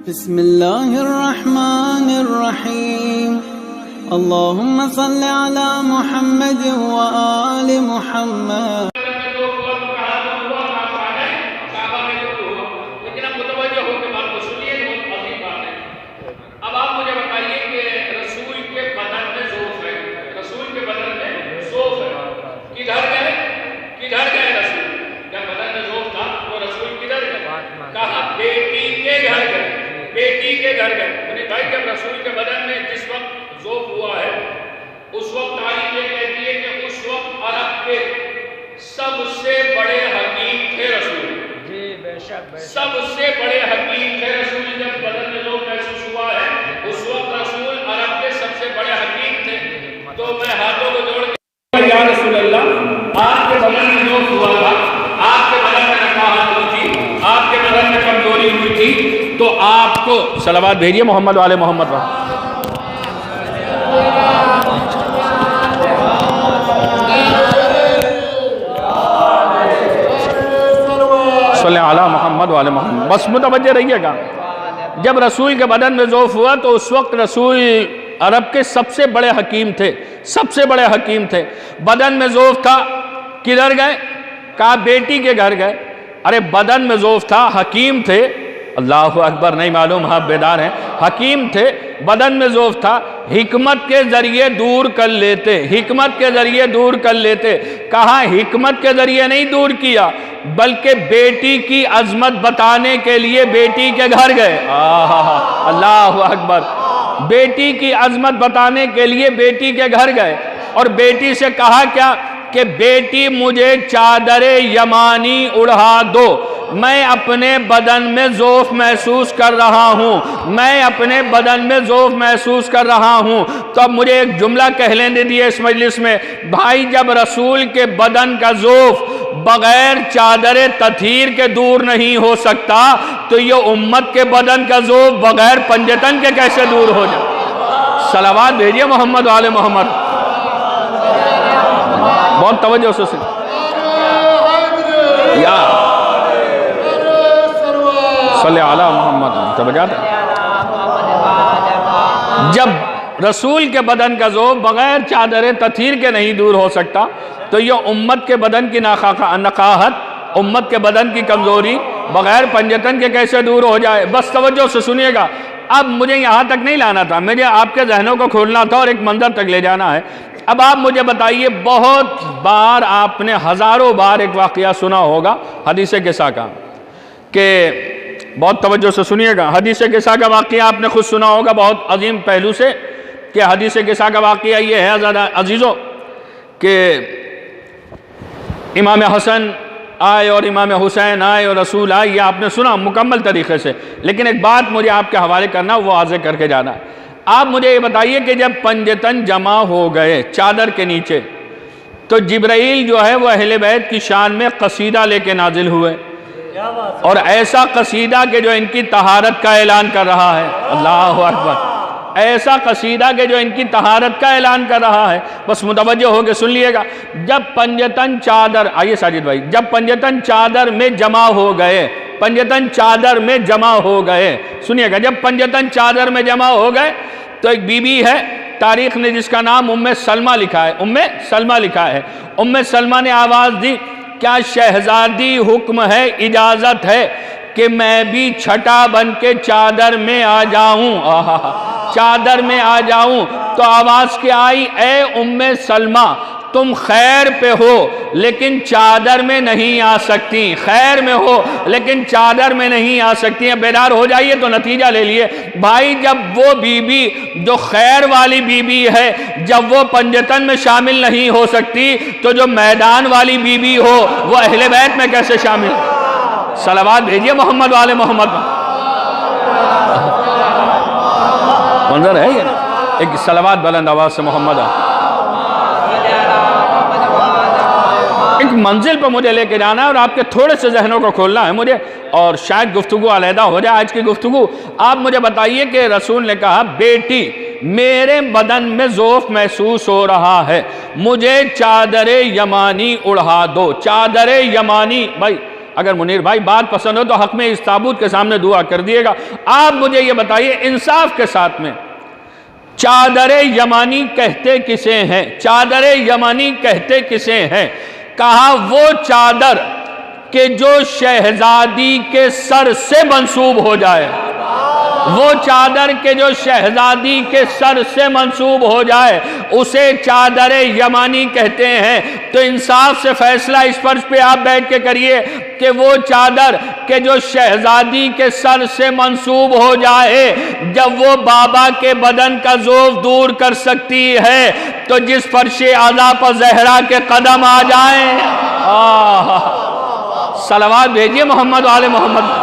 بسم اللہ الرحمن الرحیم اللہم صل علی محمد وآل محمد۔ بیٹی کے گھر گئے بھائی، جب رسول کے بدن میں جس وقت ذوب ہوا ہے اس وقت تاریخ یہ کہتی ہے کہ اس وقت عرب کے سب سے بڑے حکیم تھے رسول۔ جی بے شک سب سے بڑے حکیم تھے رسول۔ جب بدن میں ذوب محسوس ہوا ہے اس وقت رسول عرب کے سب سے بڑے حکیم تھے۔ تو میں ہاتھوں کو جوڑ کے یا رسول اللہ، آپ کے بدن میں ذوب ہوا تھا، آپ کے بدن میں نقاہت ہوئی تھی، آپ کے بدن میں کمزوری ہوئی تھی، تو آپ کو صلوات بھیجیے محمد والے محمد پر۔ صلی علی محمد والے محمد۔ بس متوجہ رہیے گا، جب رسول کے بدن میں ذوف ہوا تو اس وقت رسول عرب کے سب سے بڑے حکیم تھے، سب سے بڑے حکیم تھے۔ بدن میں ذوف تھا، کدھر گئے؟ کہا بیٹی کے گھر گئے۔ ارے بدن میں ذوف تھا، حکیم تھے، اللہ اکبر، نہیں معلوم آپ بیدار ہیں؟ حکیم تھے، بدن میں ذوف تھا، حکمت کے ذریعے دور کر لیتے، حکمت کے ذریعے دور کر لیتے۔ کہا حکمت کے ذریعے نہیں دور کیا بلکہ بیٹی کی عظمت بتانے کے لیے بیٹی کے گھر گئے۔ اللہ اکبر، بیٹی کی عظمت بتانے کے لیے بیٹی کے گھر گئے اور بیٹی سے کہا کیا کہ بیٹی مجھے چادر یمانی اڑھا دو، میں اپنے بدن میں ذوف محسوس کر رہا ہوں، میں اپنے بدن میں ذوف محسوس کر رہا ہوں۔ تو اب مجھے ایک جملہ کہہ لینے دیے اس مجلس میں، بھائی جب رسول کے بدن کا ذوف بغیر چادر تطہیر کے دور نہیں ہو سکتا تو یہ امت کے بدن کا ذوف بغیر پنجتن کے کیسے دور ہو جائے؟ صلوات بھیجیے محمد والے محمد۔ بہت توجہ سے سن یا صلی علی محمد۔ توجہ ہے، جب رسول کے بدن کا ذوب بغیر چادر تطہیر کے نہیں دور ہو سکتا تو یہ امت کے بدن کی نقاہت، امت کے بدن کی کمزوری بغیر پنجتن کے کیسے دور ہو جائے؟ بس توجہ سے سنیے گا، اب مجھے یہاں تک نہیں لانا تھا، مجھے آپ کے ذہنوں کو کھولنا تھا اور ایک منظر تک لے جانا ہے۔ اب آپ مجھے بتائیے، بہت بار آپ نے ہزاروں بار ایک واقعہ سنا ہوگا حدیث قصہ کا، کہ بہت توجہ سے سنیے گا، حدیث قصہ کا واقعہ آپ نے خود سنا ہوگا بہت عظیم پہلو سے، کہ حدیث قصہ کا واقعہ یہ ہے عزیزوں کہ امام حسن آئے اور امام حسین آئے اور رسول آئے، یہ آپ نے سنا مکمل طریقے سے، لیکن ایک بات مجھے آپ کے حوالے کرنا، وہ واضح کر کے جانا ہے۔ آپ مجھے یہ بتائیے کہ جب پنجتن جمع ہو گئے چادر کے نیچے تو جبرائیل جو ہے وہ اہل بیت کی شان میں قصیدہ لے کے نازل ہوئے، اور ایسا قصیدہ کہ جو ان کی طہارت کا اعلان کر رہا ہے۔ اللہ اکبر، ایسا قصیدہ کہ جو ان کی طہارت کا اعلان کر رہا ہے۔ بس متوجہ ہو کے سن لیے گا، جب پنجتن چادر، آئیے ساجد بھائی، جب پنجتن چادر میں جمع ہو گئے، پنجتن چادر میں جمع ہو گئے، سنیے گا، جب پنجتن چادر میں جمع ہو گئے تو ایک بی بی ہے، تاریخ نے جس کا نام ام سلمہ لکھا ہے، ام سلمہ لکھا ہے، ام سلمہ نے آواز دی، کیا شہزادی حکم ہے، اجازت ہے کہ میں بھی چھٹا بن کے چادر میں آ جاؤں؟ چادر میں آ جاؤں تو آواز کیا آئی، اے ام سلمہ تم خیر پہ ہو لیکن چادر میں نہیں آ سکتی، خیر میں ہو لیکن چادر میں نہیں آ سکتی۔ بیدار ہو جائیے تو نتیجہ لے لیے بھائی، جب وہ بی بی جو خیر والی بی بی ہے جب وہ پنجتن میں شامل نہیں ہو سکتی تو جو میدان والی بی بی ہو وہ اہل بیت میں کیسے شامل؟ صلوات بھیجیے محمد والے محمد۔ منظر ہے یہ، ایک صلوات بلند آواز سے محمد ایک منزل پہ مجھے لے کے جانا ہے اور آپ کے تھوڑے سے ذہنوں کو کھولنا ہے مجھے، اور شاید گفتگو علیحدہ ہو جائے آج کی گفتگو۔ آپ مجھے بتائیے کہ رسول نے کہا بیٹی میرے بدن میں ذوف محسوس ہو رہا ہے، مجھے چادر یمانی اڑھا دو۔ چادر یمانی، بھائی اگر منیر بھائی بات پسند ہو تو حق میں اس تابوت کے سامنے دعا کر دیے گا۔ آپ مجھے یہ بتائیے انصاف کے ساتھ میں، چادر یمانی کہتے کسے ہیں؟ چادر یمانی کہتے کسے ہیں؟ کہا وہ چادر کہ جو شہزادی کے سر سے منسوب ہو جائے، وہ چادر کے جو شہزادی کے سر سے منسوب ہو جائے اسے چادر یمانی کہتے ہیں۔ تو انصاف سے فیصلہ اس فرض پہ آپ بیٹھ کے کریے کہ وہ چادر کہ جو شہزادی کے سر سے منسوب ہو جائے جب وہ بابا کے بدن کا ذوف دور کر سکتی ہے تو جس فرش اعلیٰ پر زہرا کے قدم آ جائیں، صلوات بھیجیے محمد و آل محمد۔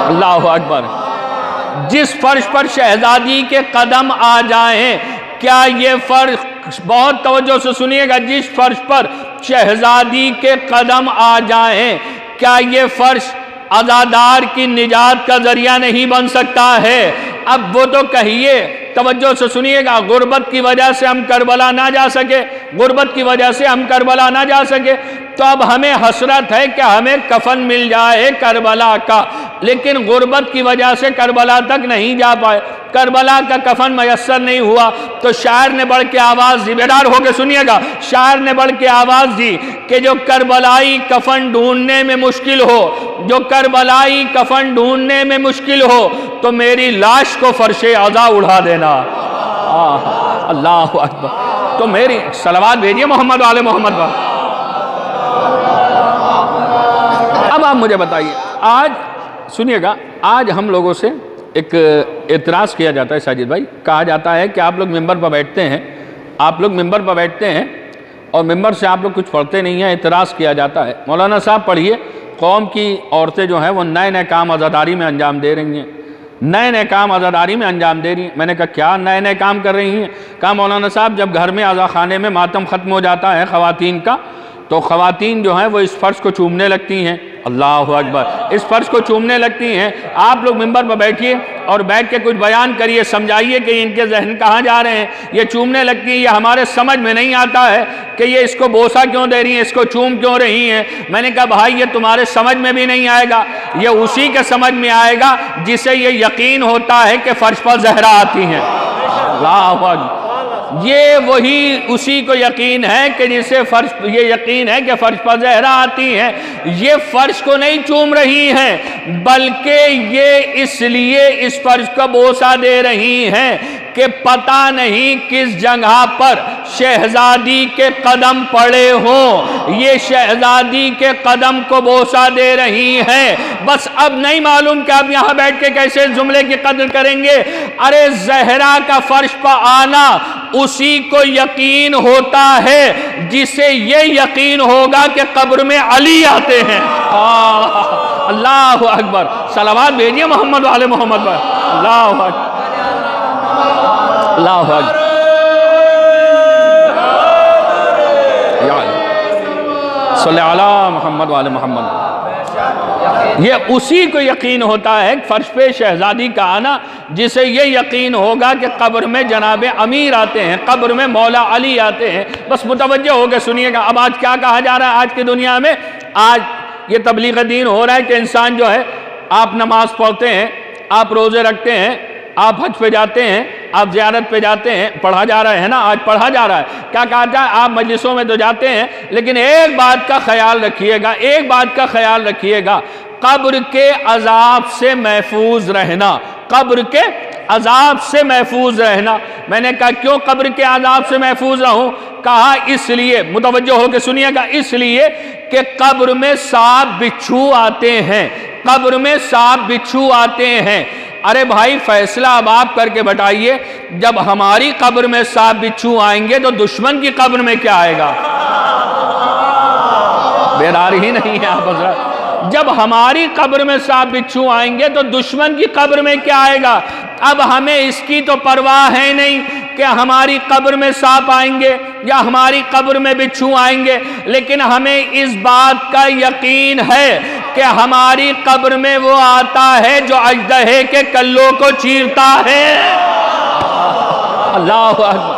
اللہ اکبر۔ جس فرش پر شہزادی کے قدم آ جائیں، کیا یہ فرش، بہت توجہ سے سنیے گا، جس فرش پر شہزادی کے قدم آ جائیں کیا یہ فرش عزادار کی نجات کا ذریعہ نہیں بن سکتا ہے؟ اب وہ تو کہیے، توجہ سے سنیے گا، غربت کی وجہ سے ہم کربلا نہ جا سکے، غربت کی وجہ سے ہم کربلا نہ جا سکے، تو اب ہمیں حسرت ہے کہ ہمیں کفن مل جائے کربلا کا، لیکن غربت کی وجہ سے کربلا تک نہیں جا پائے، کربلا کا کفن میسر نہیں ہوا، تو شاعر نے بڑھ کے آواز دی، بیدار ہو کے سنیے گا، شاعر نے بڑھ کے آواز دی کہ جو کربلائی کفن ڈھونڈنے میں مشکل ہو، جو کربلائی کفن ڈھونڈنے میں مشکل ہو تو میری لاش کو فرش عزا اڑا دینا۔ اللہ اکبر۔ تو میری صلوات بھیجیے محمد و آل محمد۔ اب آپ مجھے بتائیے، آج سنیے گا، آج ہم لوگوں سے ایک اعتراض کیا جاتا ہے ساجد بھائی، کہا جاتا ہے کہ آپ لوگ ممبر پر بیٹھتے ہیں، آپ لوگ ممبر پر بیٹھتے ہیں اور ممبر سے آپ لوگ کچھ پڑھتے نہیں ہیں، اعتراض کیا جاتا ہے۔ مولانا صاحب پڑھیے، قوم کی عورتیں جو ہیں وہ نئے نئے کام عزاداری میں انجام دے رہی ہیں، نئے نئے کام عزاداری میں انجام دے رہی ہیں۔ میں نے کہا کیا نئے نئے کام کر رہی ہیں؟ کہا مولانا صاحب جب گھر میں عزا خانے میں ماتم ختم ہو جاتا ہے خواتین کا تو خواتین جو ہیں وہ اس فرش کو چومنے لگتی ہیں۔ اللہ اکبر، اس فرش کو چومنے لگتی ہیں۔ آپ لوگ ممبر پر بیٹھیے اور بیٹھ کے کچھ بیان کریے، سمجھائیے کہ ان کے ذہن کہاں جا رہے ہیں، یہ چومنے لگتی ہیں، یہ ہمارے سمجھ میں نہیں آتا ہے کہ یہ اس کو بوسہ کیوں دے رہی ہیں، اس کو چوم کیوں رہی ہیں۔ میں نے کہا بھائی یہ تمہارے سمجھ میں بھی نہیں آئے گا، یہ اسی کے سمجھ میں آئے گا جسے یہ یقین ہوتا ہے کہ فرش پر زہرا آتی ہیں۔ اللہ اکبر، یہ وہی اسی کو یقین ہے کہ جسے فرش، یہ یقین ہے کہ فرش پر زہرا آتی ہیں۔ یہ فرش کو نہیں چوم رہی ہیں بلکہ یہ اس لیے اس فرش کو بوسہ دے رہی ہیں کہ پتہ نہیں کس جگہ پر شہزادی کے قدم پڑے ہوں، یہ شہزادی کے قدم کو بوسہ دے رہی ہیں۔ بس اب نہیں معلوم کہ آپ یہاں بیٹھ کے کیسے اس جملے کی قدر کریں گے۔ ارے زہرا کا فرش پر آنا اسی کو یقین ہوتا ہے جسے یہ یقین ہوگا کہ قبر میں علی آتے ہیں۔ اللہ اکبر، صلوات بھیجیے محمد و آل محمد پر۔ اللہ اکبر، اللہ اکبر، صلی اللہ محمد و آل محمد۔ یہ اسی کو یقین ہوتا ہے فرش پہ شہزادی کا آنا جسے یہ یقین ہوگا کہ قبر میں جناب امیر آتے ہیں، قبر میں مولا علی آتے ہیں۔ بس متوجہ ہو کے سنیے گا۔ اب آج کیا کہا جا رہا ہے آج کی دنیا میں؟ آج یہ تبلیغ دین ہو رہا ہے کہ انسان جو ہے، آپ نماز پڑھتے ہیں، آپ روزے رکھتے ہیں، آپ حج پہ جاتے ہیں، آپ زیارت پہ جاتے ہیں، پڑھا جا رہا ہے نا، آج پڑھا جا رہا ہے، کیا کہا جائے، آپ مجلسوں میں تو جاتے ہیں، لیکن ایک بات کا خیال رکھیے گا، ایک بات کا خیال رکھیے گا، قبر کے عذاب سے محفوظ رہنا، قبر کے عذاب سے محفوظ رہنا۔ میں نے کہا کیوں قبر کے عذاب سے محفوظ رہوں؟ کہا اس لیے، متوجہ ہو کے سنیے گا، اس لیے کہ قبر میں سانپ بچھو آتے ہیں، قبر میں سانپ بچھو آتے ہیں۔ ارے بھائی فیصلہ اب آپ کر کے بتائیے، جب ہماری قبر میں سانپ بچھو آئیں گے تو دشمن کی قبر میں کیا آئے گا؟ بیدار ہی نہیں ہے آپ حضرات۔ جب ہماری قبر میں سانپ بچھو آئیں گے تو دشمن کی قبر میں کیا آئے گا؟ اب ہمیں اس کی تو پرواہ ہے نہیں کہ ہماری قبر میں سانپ آئیں گے یا ہماری قبر میں بچھو آئیں گے، لیکن ہمیں اس بات کا یقین ہے کہ ہماری قبر میں وہ آتا ہے جو اژدہے کے کلوں کو چیرتا ہے۔ اللہ اکبر،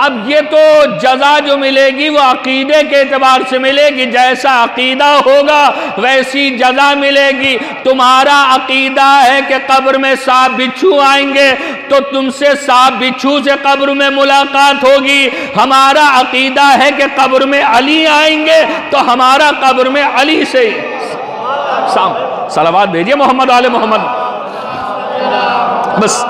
اب یہ تو جزا جو ملے گی وہ عقیدے کے اعتبار سے ملے گی، جیسا عقیدہ ہوگا ویسی جزا ملے گی۔ تمہارا عقیدہ ہے کہ قبر میں سانپ بچھو آئیں گے تو تم سے سانپ بچھو سے قبر میں ملاقات ہوگی، ہمارا عقیدہ ہے کہ قبر میں علی آئیں گے تو ہمارا قبر میں علی سے صلوات بھیجئے محمد آل محمد۔ بس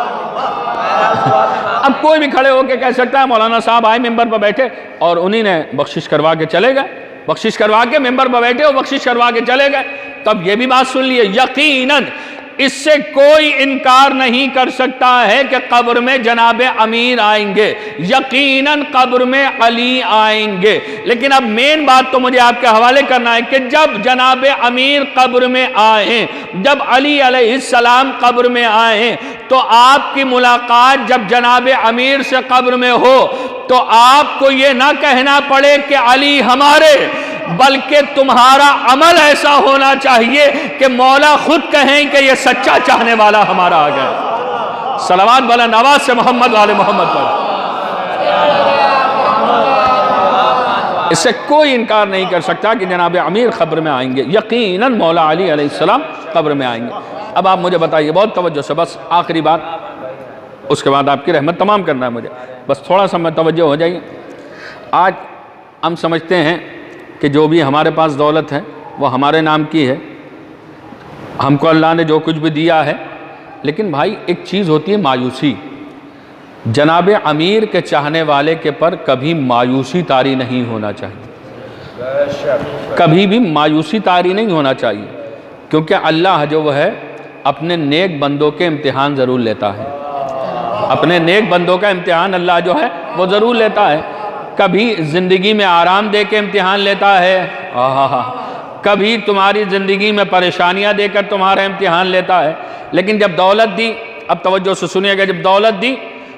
اب کوئی بھی کھڑے ہو کے کہہ سکتا ہے مولانا صاحب آئے ممبر پر بیٹھے اور انہی نے بخشش کروا کے چلے گئے، بخشش کروا کے ممبر پر بیٹھے اور بخشش کروا کے چلے گئے، تب یہ بھی بات سن لیے یقیناً اس سے کوئی انکار نہیں کر سکتا ہے کہ قبر میں جناب امیر آئیں گے، یقیناً قبر میں علی آئیں گے۔ لیکن اب مین بات تو مجھے آپ کے حوالے کرنا ہے کہ جب جناب امیر قبر میں آئیں، جب علی علیہ السلام قبر میں آئیں تو آپ کی ملاقات جب جناب امیر سے قبر میں ہو تو آپ کو یہ نہ کہنا پڑے کہ علی ہمارے، بلکہ تمہارا عمل ایسا ہونا چاہیے کہ مولا خود کہیں کہ یہ سچا چاہنے والا ہمارا آ گیا۔ صلوات بلند آواز سے محمد والے محمد پر۔ اس سے کوئی انکار نہیں کر سکتا کہ جناب امیر قبر میں آئیں گے، یقیناً مولا علی علیہ السلام قبر میں آئیں گے۔ اب آپ مجھے بتائیے بہت توجہ سے، بس آخری بات، اس کے بعد آپ کی رحمت تمام کرنا ہے مجھے، بس تھوڑا سا میں توجہ ہو جائیے۔ آج ہم سمجھتے ہیں کہ جو بھی ہمارے پاس دولت ہے وہ ہمارے نام کی ہے، ہم کو اللہ نے جو کچھ بھی دیا ہے، لیکن بھائی ایک چیز ہوتی ہے مایوسی۔ جناب امیر کے چاہنے والے کے پر کبھی مایوسی طاری نہیں ہونا چاہیے، کبھی بھی مایوسی طاری نہیں ہونا چاہیے، کیونکہ اللہ جو وہ ہے اپنے نیک بندوں کے امتحان ضرور لیتا ہے، اپنے نیک بندوں کا امتحان اللہ جو ہے وہ ضرور لیتا ہے۔ کبھی زندگی میں آرام دے کے امتحان لیتا ہے، کبھی تمہاری زندگی میں پریشانیاں دے کر تمہارا امتحان لیتا ہے، لیکن جب دولت دی، اب توجہ سے سنیے گا، جب دولت دی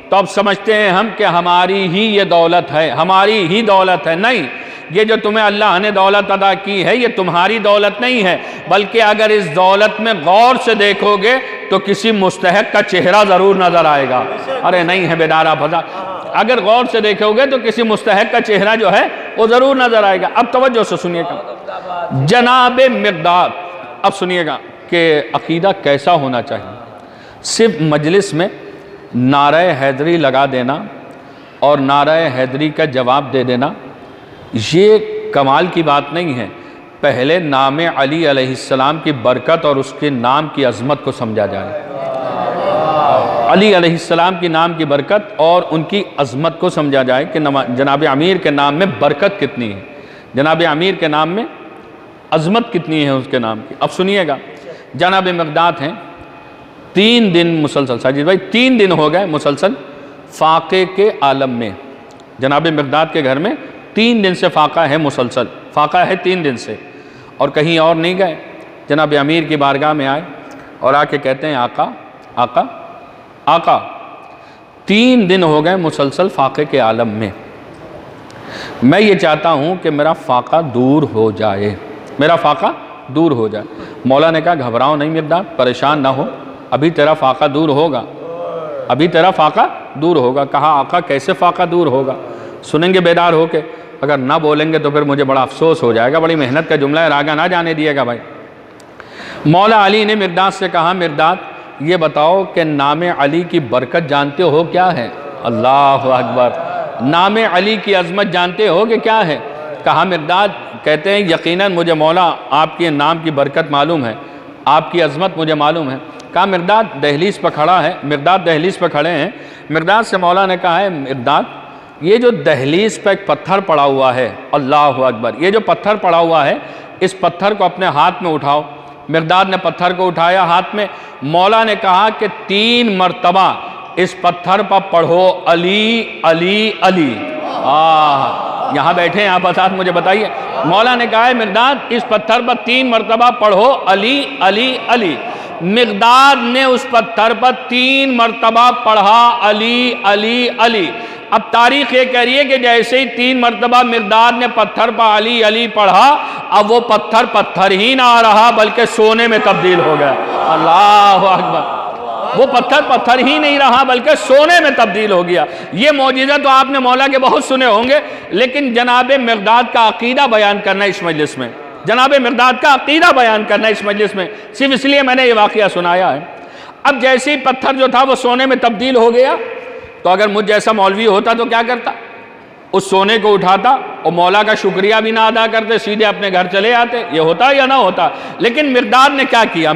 تو اب سمجھتے ہیں ہم کہ ہماری ہی یہ دولت ہے، ہماری ہی دولت ہے۔ نہیں، یہ جو تمہیں اللہ نے دولت عطا کی ہے یہ تمہاری دولت نہیں ہے، بلکہ اگر اس دولت میں غور سے دیکھو گے تو کسی مستحق کا چہرہ ضرور نظر آئے گا۔ ارے نہیں ہے بیدارہ بھزا، اگر غور سے دیکھو گے تو کسی مستحق کا چہرہ جو ہے وہ ضرور نظر آئے گا۔ اب توجہ سے سنیے گا جناب مقداد، اب سنیے گا کہ عقیدہ کیسا ہونا چاہیے۔ صرف مجلس میں نعرہ حیدری لگا دینا اور نعرہ حیدری کا جواب دے دینا یہ کمال کی بات نہیں ہے، پہلے نام علی علیہ السلام کی برکت اور اس کے نام کی عظمت کو سمجھا جائے۔ علی علیہ السلام کی نام کی برکت اور ان کی عظمت کو سمجھا جائے کہ جناب امیر کے نام میں برکت کتنی ہے، جناب امیر کے نام میں عظمت کتنی ہے اس کے نام کی۔ اب سنیے گا، جناب مقداد ہیں 3 دن مسلسل، ساجد بھائی 3 دن ہو گئے مسلسل فاقے کے عالم میں، جناب مقداد کے گھر میں 3 دن سے فاقہ ہے، مسلسل فاقہ ہے 3 دن سے، اور کہیں اور نہیں گئے۔ جناب امیر کی بارگاہ میں آئے اور آ کے کہتے ہیں آقا آقا آقا 3 دن ہو گئے مسلسل فاقے کے عالم میں، میں یہ چاہتا ہوں کہ میرا فاقہ دور ہو جائے، میرا فاقہ دور ہو جائے۔ مولا نے کہا گھبراؤ نہیں مقداد، پریشان نہ ہو، ابھی تیرا فاقہ دور ہوگا، ابھی تیرا فاقہ دور ہوگا۔ کہا آقا کیسے فاقہ دور ہوگا؟ سنیں گے بیدار ہو کے، اگر نہ بولیں گے تو پھر مجھے بڑا افسوس ہو جائے گا، بڑی محنت کا جملہ ہے، راگا نہ جانے دیے گا بھائی۔ مولا علی نے مقداد سے کہا مقداد یہ بتاؤ کہ نام علی کی برکت جانتے ہو کیا ہے؟ اللہ اکبر، نام علی کی عظمت جانتے ہو کہ کیا ہے؟ کہا مقداد، کہتے ہیں یقیناً مجھے مولا آپ کے نام کی برکت معلوم ہے، آپ کی عظمت مجھے معلوم ہے۔ کہا مقداد دہلیز پہ کھڑا ہے، مقداد دہلیز پہ کھڑے ہیں، مقداد سے مولا نے کہا ہے مقداد یہ جو دہلیز پہ ایک پتھر پڑا ہوا ہے، اللہ اکبر، یہ جو پتھر پڑا ہوا ہے اس پتھر کو اپنے ہاتھ میں اٹھاؤ۔ مقداد نے پتھر کو اٹھایا ہاتھ میں، مولا نے کہا کہ 3 مرتبہ اس پتھر پر پڑھو علی علی علی۔ یہاں بیٹھے ہیں آپ ساتھ، مجھے بتائیے، مولا نے کہا ہے مقداد اس پتھر پر 3 مرتبہ پڑھو علی علی علی۔ مقداد نے اس پتھر پر 3 مرتبہ پڑھا علی علی علی۔ اب تاریخ یہ کہہ رہی ہے کہ جیسے ہی 3 مرتبہ مقداد نے پتھر پر علی علی پڑھا، اب وہ پتھر ہی نہ آ رہا بلکہ سونے میں تبدیل ہو گیا۔ اللہ اکبر، وہ پتھر پتھر ہی نہیں رہا بلکہ سونے میں تبدیل ہو گیا۔ یہ معجزہ تو آپ نے مولا کے بہت سنے ہوں گے، لیکن جناب مقداد کا عقیدہ بیان کرنا اس مجلس میں، جناب مقداد کا عقیدہ بیان کرنا اس مجلس میں صرف اس لیے میں نے یہ واقعہ سنایا ہے۔ اب جیسے ہی پتھر جو تھا وہ سونے میں تبدیل ہو گیا، تو اگر مجھ جیسا مولوی ہوتا تو کیا کرتا؟ اس سونے کو اٹھاتا اور مولا کا شکریہ بھی نہ ادا کرتے، سیدھے اپنے گھر چلے آتے۔ یہ ہوتا یا نہ ہوتا؟ لیکن مقداد نے کیا کیا؟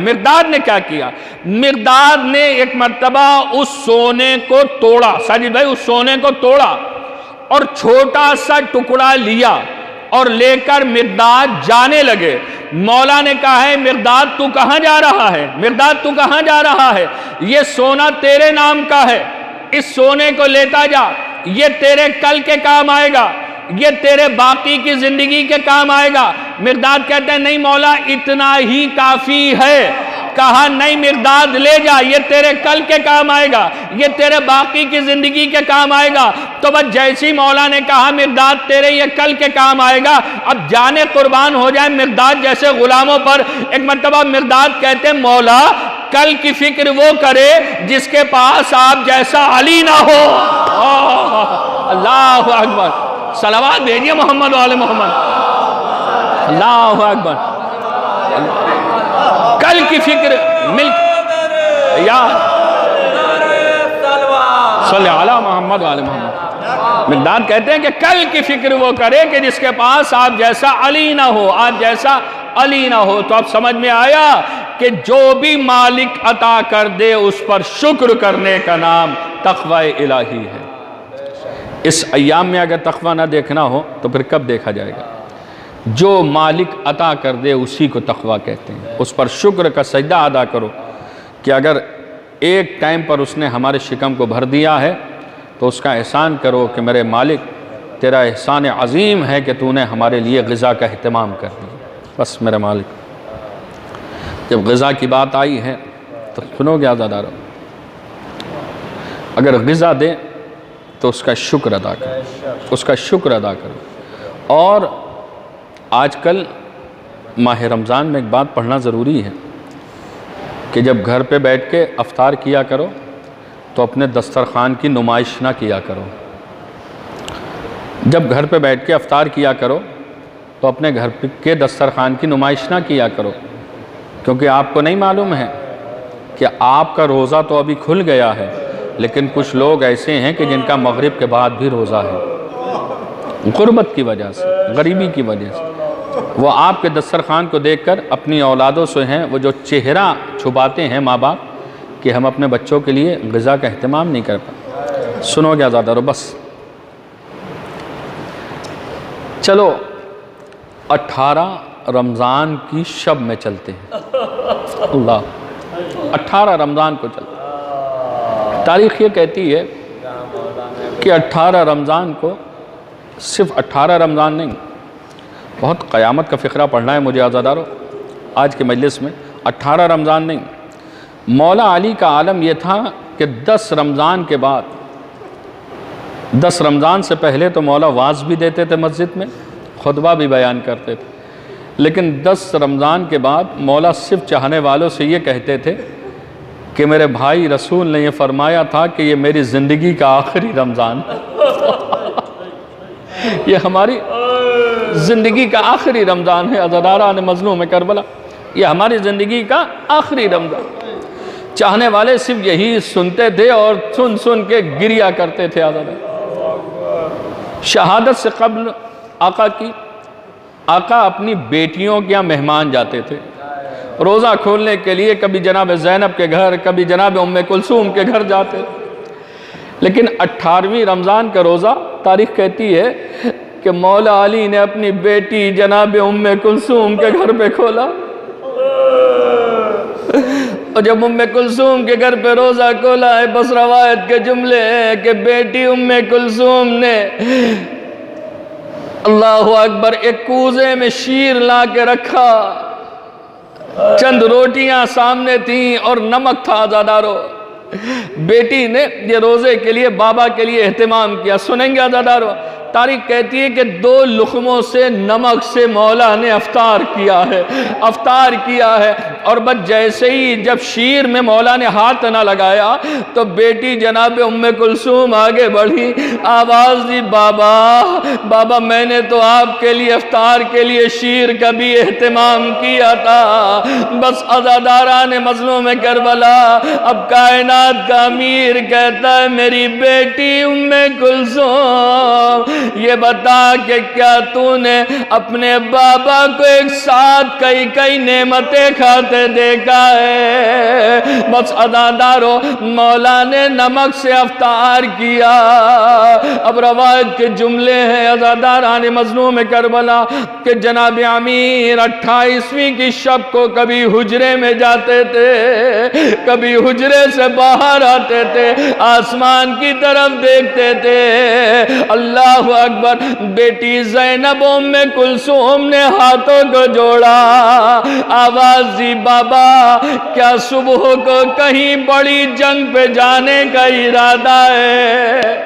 مقداد نے ایک مرتبہ اس سونے کو توڑا، ساجد بھائی، اس سونے کو توڑا اور چھوٹا سا ٹکڑا لیا اور لے کر مقداد جانے لگے۔ مولا نے کہا ہے مقداد تو کہاں جا رہا ہے؟ مقداد تو کہاں جا رہا ہے؟ یہ سونا تیرے نام کا ہے، اس سونے کو لیتا جا، یہ تیرے کل کے کام آئے گا، یہ تیرے باقی کی زندگی کے کام آئے گا۔ مقداد کہتے ہیں نہیں مولا اتنا ہی کافی ہے۔ کہا نہیں مقداد لے جا، یہ تیرے کل کے کام آئے گا، یہ تیرے باقی کی زندگی کے کام آئے گا۔ تو بس جیسی مولا نے کہا مقداد تیرے یہ کل کے کام آئے گا، اب جانے قربان ہو جائے مقداد جیسے غلاموں پر۔ ایک مرتبہ مقداد کہتے ہیں مولا کل کی فکر وہ کرے جس کے پاس آپ جیسا علی نہ ہو۔ اللہ اکبر، صلوات بھیجیے محمد و آل محمد۔ اللہ اکبر، کل کی فکر یا صلی علی محمد و آل محمد۔ مقداد کہتے ہیں کہ کل کی فکر وہ کرے کہ جس کے پاس آپ جیسا علی نہ ہو، آپ جیسا علی نہ ہو۔ تو اب سمجھ میں آیا کہ جو بھی مالک عطا کر دے اس پر شکر کرنے کا نام تقوی الہی ہے۔ اس ایام میں اگر تقوی نہ دیکھنا ہو تو پھر کب دیکھا جائے گا؟ جو مالک عطا کر دے اسی کو تقوی کہتے ہیں۔ اس پر شکر کا سجدہ ادا کرو کہ اگر ایک ٹائم پر اس نے ہمارے شکم کو بھر دیا ہے تو اس کا احسان کرو کہ میرے مالک تیرا احسان عظیم ہے کہ تو نے ہمارے لیے غذا کا اہتمام کر دیا۔ بس میرے مالک، جب غذا کی بات آئی ہے تو سنو گے عزادارو، اگر غذا دے تو اس کا شکر ادا کرو، اس کا شکر ادا کرو۔ اور آج کل ماہ رمضان میں ایک بات پڑھنا ضروری ہے کہ جب گھر پہ بیٹھ کے افطار کیا کرو تو اپنے دسترخوان کی نمائش نہ کیا کرو۔ جب گھر پہ بیٹھ کے افطار کیا کرو تو اپنے گھر کے دسترخوان کی نمائش نہ کیا کرو، کیونکہ آپ کو نہیں معلوم ہے کہ آپ کا روزہ تو ابھی کھل گیا ہے، لیکن کچھ لوگ ایسے ہیں کہ جن کا مغرب کے بعد بھی روزہ ہے، غربت کی وجہ سے، غریبی کی وجہ سے۔ وہ آپ کے دسترخوان کو دیکھ کر اپنی اولادوں سے ہیں وہ جو چہرہ چھپاتے ہیں ماں باپ کہ ہم اپنے بچوں کے لیے غذا کا اہتمام نہیں کر پاتے۔ سنو گے عزادارو، بس چلو 18 رمضان کی شب میں چلتے ہیں۔ اللہ، 18 رمضان کو چلتے ہیں۔ تاریخ یہ کہتی ہے کہ 18 رمضان کو، صرف 18 رمضان نہیں، بہت قیامت کا فقرہ پڑھنا ہے مجھے عزادارو آج کے مجلس میں۔ 18 رمضان نہیں، مولا علی کا عالم یہ تھا کہ 10 رمضان کے بعد، 10 رمضان سے پہلے تو مولا واعظ بھی دیتے تھے مسجد میں، خطبہ بھی بیان کرتے تھے، لیکن 10 رمضان کے بعد مولا صرف چاہنے والوں سے یہ کہتے تھے کہ میرے بھائی رسول نے یہ فرمایا تھا کہ یہ میری زندگی کا آخری رمضان ہے۔ یہ ہماری زندگی کا آخری رمضان ہے عزاداران مظلوم کربلا، یہ ہماری زندگی کا آخری رمضان۔ چاہنے والے صرف یہی سنتے تھے اور سن سن کے گریا کرتے تھے عزادار۔ شہادت سے قبل آقا اپنی بیٹیوں کے یہاں مہمان جاتے تھے روزہ کھولنے کے لیے، کبھی جناب زینب کے گھر، کبھی جناب ام کلثوم کے گھر جاتے، لیکن 18ویں رمضان کا روزہ تاریخ کہتی ہے کہ مولا علی نے اپنی بیٹی جناب ام کلثوم کے گھر پہ کھولا، اور جب ام کلثوم کے گھر پہ روزہ کھولا ہے، بس روایت کے جملے ہیں کہ بیٹی ام کلثوم نے اللہ اکبر ایک کوزے میں شیر لا کے رکھا، چند روٹیاں سامنے تھیں اور نمک تھا عزادارو۔ بیٹی نے یہ روزے کے لیے بابا کے لیے اہتمام کیا، سنیں گے عزادارو، تاریخ کہتی ہے کہ 2 لقموں سے نمک سے مولا نے افطار کیا ہے اور بس جیسے ہی جب شیر میں مولا نے ہاتھ نہ لگایا تو بیٹی جناب ام کلثوم آگے بڑھی، آواز دی، بابا میں نے تو آپ کے لیے افطار کے لیے شیر کا بھی اہتمام کیا تھا، بس عزاداران مظلوم کربلا۔ اب کائنات کا امیر کہتا ہے میری بیٹی ام کلثوم یہ بتا کہ کیا تو نے اپنے بابا کو ایک ساتھ کئی نعمتیں کھاتے دیکھا ہے؟ بس عزادارو مولا نے نمک سے افطار کیا۔ اب روایت کے جملے ہیں عزاداران مظلوم کربلا کہ جناب امیر 28ویں کی شب کو کبھی حجرے میں جاتے تھے، کبھی حجرے سے باہر آتے تھے، آسمان کی طرف دیکھتے تھے، اللہ اکبر، بیٹی زینب ام کلثوم نے ہاتھوں کو جوڑا، آواز دی، بابا کیا صبح کو کہیں بڑی جنگ پہ جانے کا ارادہ ہے؟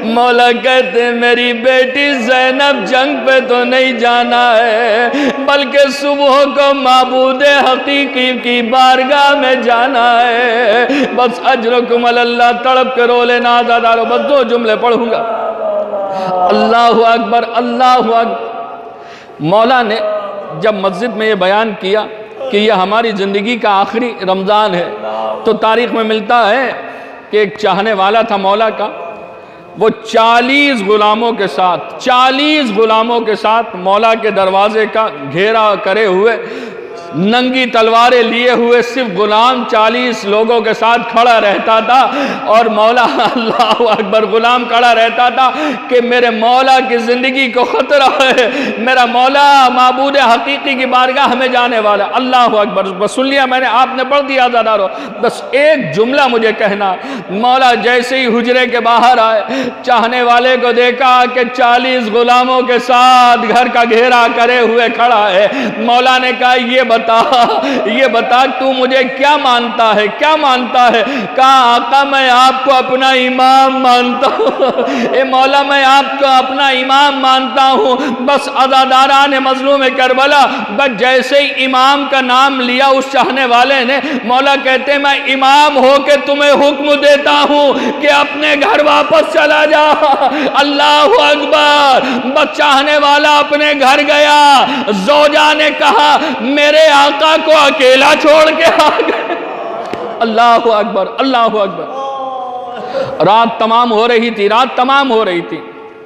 مولا کہتے میری بیٹی زینب جنگ پہ تو نہیں جانا ہے بلکہ صبح کو معبود حقیقی کی بارگاہ میں جانا ہے۔ بس اجرکم اللہ تڑپ کے رو لینا عزادارو، بس 2 جملے پڑھوں گا۔ اللہ اکبر، اللہ اکبر۔ مولا نے جب مسجد میں یہ بیان کیا کہ یہ ہماری زندگی کا آخری رمضان ہے تو تاریخ میں ملتا ہے کہ ایک چاہنے والا تھا مولا کا، وہ 40 غلاموں کے ساتھ مولا کے دروازے کا گھیرا کرے ہوئے، ننگی تلواریں لیے ہوئے، صرف غلام 40 لوگوں کے ساتھ کھڑا رہتا تھا اور مولا، اللہ اکبر، غلام کھڑا رہتا تھا کہ میرے مولا کی زندگی کو خطرہ ہے، میرا مولا معبود حقیقی کی بارگاہ میں جانے والا۔ اللہ اکبر، بس سن لیا میں نے، آپ نے پڑھ دیا عزادارو، بس ایک جملہ مجھے کہنا۔ مولا جیسے ہی حجرے کے باہر آئے، چاہنے والے کو دیکھا کہ 40 غلاموں کے ساتھ گھر کا گھیرا کرے ہوئے کھڑا ہے۔ مولا نے کہا یہ بتا تو مجھے کیا مانتا ہے؟ کہا آقا میں آپ کو اپنا امام مانتا ہوں، اے مولا میں آپ کو اپنا امام مانتا ہوں۔ بس عزاداران مظلوم کربلا، بس جیسے ہی امام کا نام لیا اس چاہنے والے نے، مولا کہتے میں امام ہو کے تمہیں حکم دیتا ہوں کہ اپنے گھر واپس چلا جا۔ اللہ اکبر، بس چاہنے والا اپنے گھر گیا، زوجہ نے کہا میرے آقا کو اکیلا چھوڑ کے آ گئے۔ اللہ اکبر، اللہ اکبر۔ رات تمام ہو رہی تھی،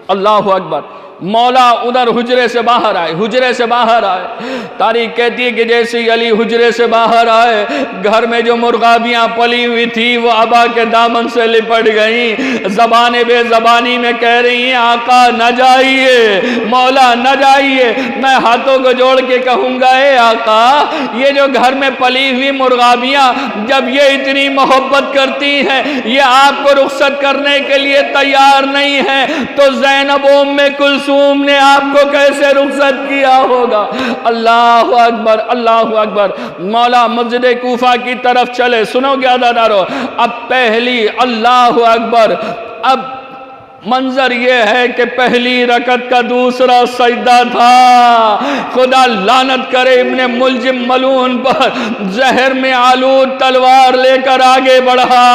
اللہ اکبر۔ مولا ادھر حجرے سے باہر آئے، تاریخ کہتی ہے کہ جیسے علی حجرے سے باہر آئے، گھر میں جو مرغابیاں پلی ہوئی تھی وہ ابا کے دامن سے لپٹ گئیں، زبان بے زبانی میں کہہ رہی ہیں آقا نہ جائیے، مولا نہ جائیے۔ میں ہاتھوں کو جوڑ کے کہوں گا اے آقا، یہ جو گھر میں پلی ہوئی مرغابیاں جب یہ اتنی محبت کرتی ہیں، یہ آپ کو رخصت کرنے کے لیے تیار نہیں ہے تو زینب ام کلثوم نے آپ کو کیسے رخصت کیا ہوگا؟ اللہ اکبر، اللہ اکبر۔ مولا مسجد کوفہ کی طرف چلے، سنو گے عزادارو، اب پہلی، اللہ اکبر، اب منظر یہ ہے کہ پہلی رکعت کا دوسرا سجدہ تھا۔ خدا لعنت کرے ابن ملجم ملعون پر، زہر میں آلود تلوار لے کر آگے بڑھا،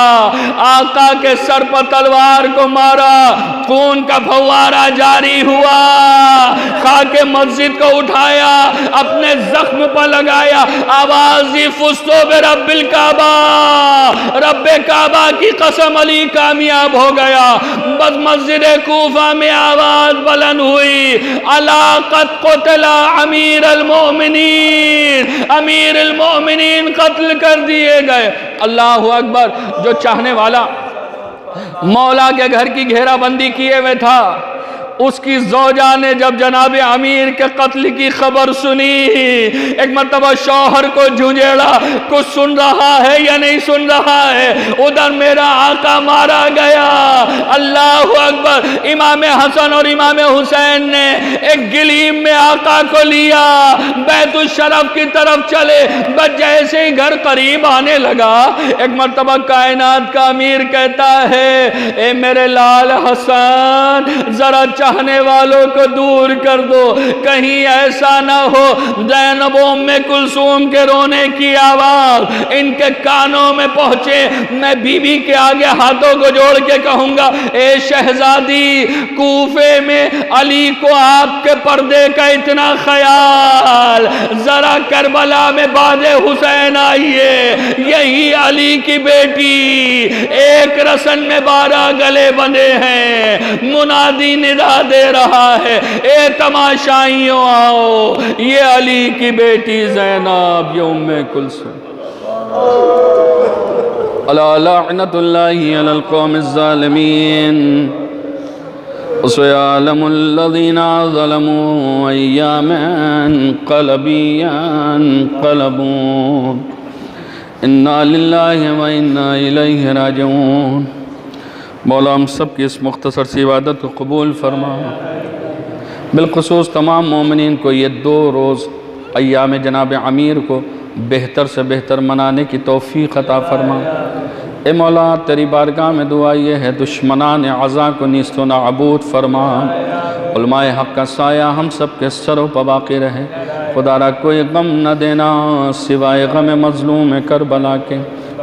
آقا کے سر پر تلوار کو مارا، خون کا فوارہ جاری ہوا، خاک مسجد کو اٹھایا، اپنے زخم پر لگایا، آواز دی فستو برب الکعبہ، رب کعبہ کی قسم علی کامیاب ہو گیا۔ بس مسجد کوفہ میں آواز بلند ہوئی، الا قد قتل امیر المؤمنین قتل کر دیے گئے۔ اللہ اکبر۔ جو چاہنے والا مولا کے گھر کی گھیرا بندی کیے ہوئے تھا، اس کی زوجہ نے جب جناب امیر کے قتل کی خبر سنی، ایک مرتبہ شوہر کو جھنجھیڑا، کچھ سن رہا ہے یا نہیں سن رہا ہے، ادھر میرا آقا مارا گیا۔ اللہ اکبر۔ امام حسن اور امام حسین نے ایک گلیم میں آقا کو لیا، بیت الشرف کی طرف چلے، بس جیسے ہی گھر قریب آنے لگا، ایک مرتبہ کائنات کا امیر کہتا ہے، اے میرے لال حسن، ذرا چاہنے والوں کو دور کر دو، کہیں ایسا نہ ہو زینب ام کلثوم کے رونے کی آواز ان کے کانوں میں پہنچے، میں بی بی کے آگے ہاتھوں کو جوڑ کے کہوں گا، اے شہزادی، کوفے میں علی کو آپ کے پردے کا اتنا خیال، ذرا کربلا میں باد حسین آئیے، یہی علی کی بیٹی، ایک رسن میں 12 گلے بندے ہیں، منادی ندا دے رہا ہے، اے تماشائیوں آؤ، یہ علی کی بیٹی زینب، یہ ام کلثوم۔ الا لعنت اللہ علی القوم الظالمین، وسيعلم الذين ظلموا أيام ينقلبون إنا لله وإنا إليه راجعون۔ مولا ہم سب کی اس مختصر سی عبادت کو قبول فرما، بالخصوص تمام مومنین کو یہ 2 روز ایام جناب امیر کو بہتر سے بہتر منانے کی توفیق عطا فرما۔ اے مولا تیری بارگاہ میں دعا یہ ہے، دشمنان عزا کو نیست و نابود فرما، علماء حق کا سایہ ہم سب کے سروں پر باقی رہے، خدا را کوئی غم نہ دینا سوائے غم مظلوم کربلا کے۔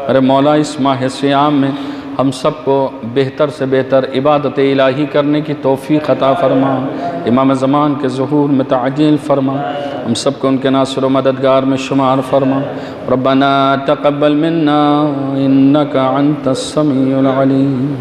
ارے مولا اس ماہ سیام میں ہم سب کو بہتر سے بہتر عبادت الہی کرنے کی توفیق عطا فرما، امام زمان کے ظہور میں تعجیل فرما، ہم سب کو ان کے ناصر و مددگار میں شمار فرما۔ ربنا تقبل منا انک انت السمیع العلیم۔